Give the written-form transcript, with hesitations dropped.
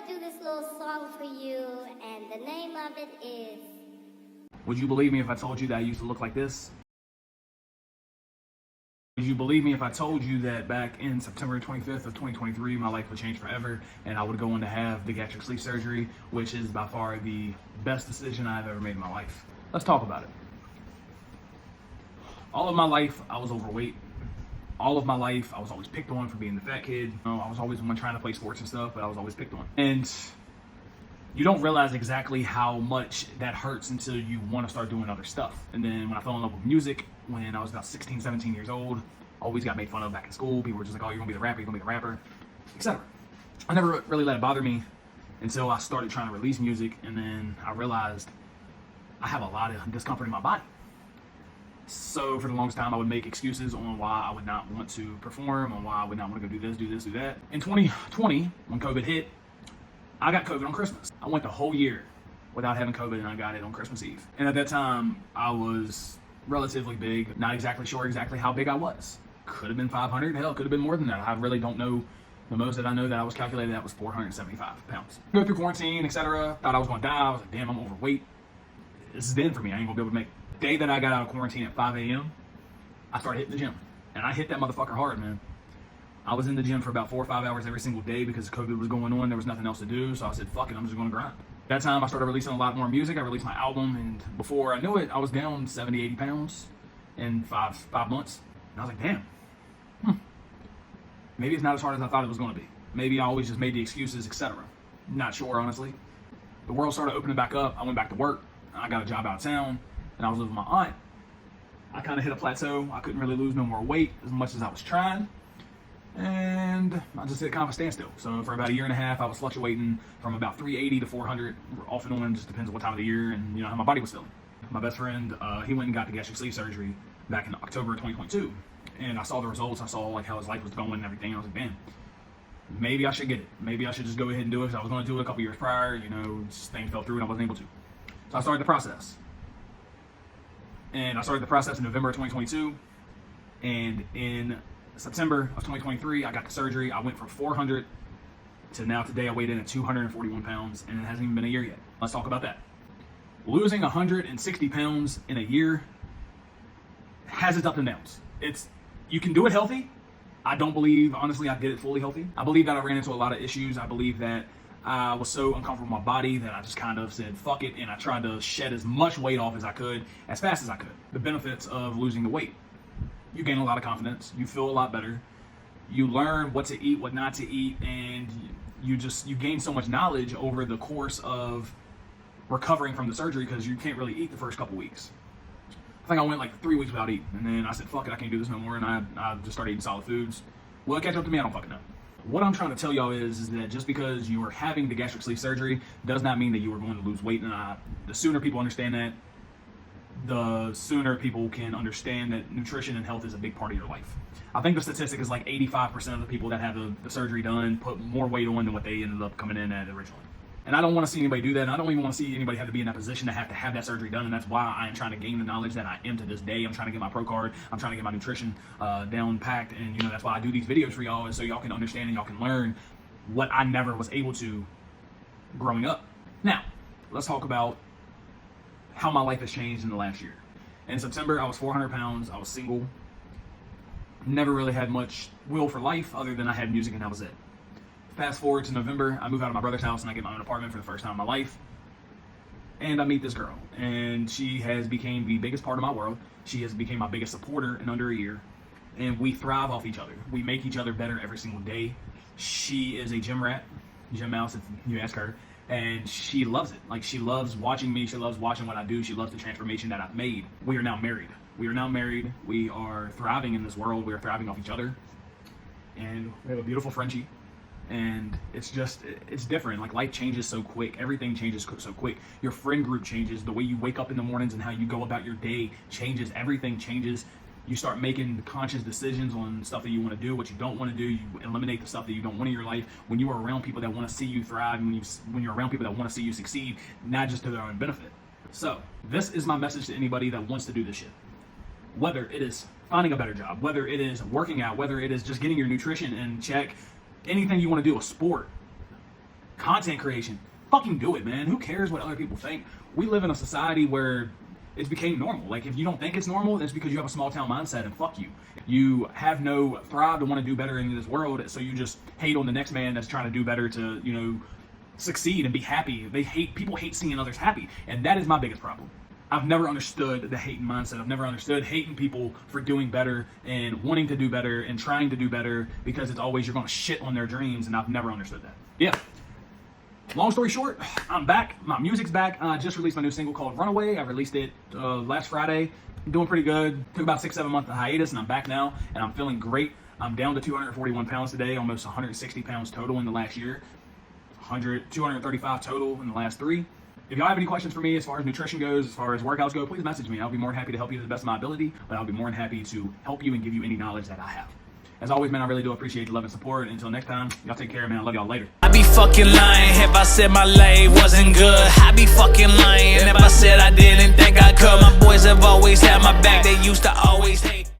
to do this little song for you, and the name of it is... Would you believe me if I told you that I used to look like this? Would you believe me if I told you that back in September 25th of 2023, my life would change forever and I would go on to have the gastric sleeve surgery, which is by far the best decision I've ever made in my life? Let's talk about it. All of my life, I was overweight. All of my life, I was always picked on for being the fat kid. I was always the one trying to play sports and stuff, but I was always picked on. And you don't realize exactly how much that hurts until you want to start doing other stuff. And then when I fell in love with music, when I was about 16, 17 years old, always got made fun of back in school. People were just like, oh, you're gonna be the rapper, etc. I never really let it bother me until I started trying to release music, and then I realized I have a lot of discomfort in my body. So for the longest time, I would make excuses on why I would not want to perform, on why I would not want to go do this, do that. In 2020, when COVID hit, I got COVID on Christmas. I went the whole year without having COVID, and I got it on Christmas Eve. And at that time, I was relatively big, not exactly sure exactly how big I was. Could have been 500, hell, could have been more than that. I really don't know. The most that I know that I was calculated at was 475 pounds. Go through quarantine, etc. Thought I was gonna die. I was like, damn, I'm overweight. This is the end for me. I ain't gonna be able to make it. The day that I got out of quarantine at 5 a.m., I started hitting the gym. And I hit that motherfucker hard, man. I was in the gym for about 4 or 5 hours every single day because COVID was going on. There was nothing else to do. So I said, fuck it, I'm just gonna grind. That time I started releasing a lot more music. I released my album, and before I knew it, I was down 70, 80 pounds in five months. And I was like, damn, maybe it's not as hard as I thought it was gonna be. Maybe I always just made the excuses, etc. Not sure, honestly. The world started opening back up. I went back to work. I got a job out of town, and I was living with my aunt. I kind of hit a plateau. I couldn't really lose no more weight as much as I was trying. And I just hit kind of a standstill. So for about a year and a half, I was fluctuating from about 380 to 400, off and on, just depends on what time of the year and how my body was feeling. My best friend, he went and got the gastric sleeve surgery back in October of 2022. And I saw the results. I saw like how his life was going and everything. I was like, man, maybe I should get it. Maybe I should just go ahead and do it, because I was going to do it a couple years prior. Just things fell through and I wasn't able to. So I started the process. And I started the process in November of 2022. And in September of 2023, I got the surgery. I went from 400 to now today I weighed in at 241 pounds, and it hasn't even been a year yet. Let's talk about that. Losing 160 pounds in a year has its ups and downs. You can do it healthy. I don't believe, honestly, I did it fully healthy. I believe that I ran into a lot of issues. I believe that I was so uncomfortable with my body that I just kind of said, fuck it, and I tried to shed as much weight off as I could, as fast as I could. The benefits of losing the weight: you gain a lot of confidence, you feel a lot better, you learn what to eat, what not to eat, and you gain so much knowledge over the course of recovering from the surgery, because you can't really eat the first couple weeks. I think I went like 3 weeks without eating, and then I said, fuck it, I can't do this no more, and I just started eating solid foods. Will it catch up to me? I don't fucking know. What I'm trying to tell y'all is that just because you are having the gastric sleeve surgery does not mean that you are going to lose weight. And the sooner people understand that, the sooner people can understand that nutrition and health is a big part of your life. I think the statistic is like 85% of the people that have the surgery done put more weight on than what they ended up coming in at originally. And I don't want to see anybody do that. And I don't even want to see anybody have to be in that position to have that surgery done. And that's why I am trying to gain the knowledge that I am to this day. I'm trying to get my pro card. I'm trying to get my nutrition down packed. And that's why I do these videos for y'all, is so y'all can understand and y'all can learn what I never was able to growing up. Now, let's talk about how my life has changed in the last year. In September, I was 400 pounds. I was single. Never really had much will for life other than I had music, and that was it. Fast forward to November, I move out of my brother's house and I get my own apartment for the first time in my life. And I meet this girl, and she has become the biggest part of my world. She has become my biggest supporter in under a year. And we thrive off each other. We make each other better every single day. She is a gym rat, gym mouse if you ask her. And she loves it. Like, she loves watching me. She loves watching what I do. She loves the transformation that I've made. We are now married. We are thriving in this world. We are thriving off each other. And we have a beautiful Frenchie. And it's different. Like, life changes so quick. Everything changes so quick. Your friend group changes. The way you wake up in the mornings and how you go about your day changes. Everything changes. You start making conscious decisions on stuff that you want to do, what you don't want to do. You eliminate the stuff that you don't want in your life. When you are around people that want to see you thrive, and when you're around people that want to see you succeed, not just to their own benefit. So this is my message to anybody that wants to do this shit. Whether it is finding a better job, whether it is working out, whether it is just getting your nutrition in check, anything you want to do, a sport, content creation, fucking do it, man. Who cares what other people think? We live in a society where it's became normal. Like, if you don't think it's normal, that's because you have a small town mindset, and fuck you. You have no thrive to want to do better in this world, so you just hate on the next man that's trying to do better to, you know, succeed and be happy. People hate seeing others happy, and that is my biggest problem. I've never understood the hating mindset. I've never understood hating people for doing better and wanting to do better and trying to do better, because it's always you're going to shit on their dreams, and I've never understood that. Yeah. Long story short, I'm back. My music's back. I just released my new single called Runaway. I released it last Friday. I'm doing pretty good. Took about 6-7 months of hiatus, and I'm back now, and I'm feeling great. I'm down to 241 pounds today, almost 160 pounds total in the last year. 235 total in the last 3. If y'all have any questions for me as far as nutrition goes, as far as workouts go, please message me. I'll be more than happy to help you to the best of my ability, but I'll be more than happy to help you and give you any knowledge that I have. As always, man, I really do appreciate the love and support. Until next time, y'all take care, man. I love y'all later. I be fucking lying if I said my lay wasn't good. I be fucking lying if I said I didn't think I could. My boys have always had my back. They used to always hate.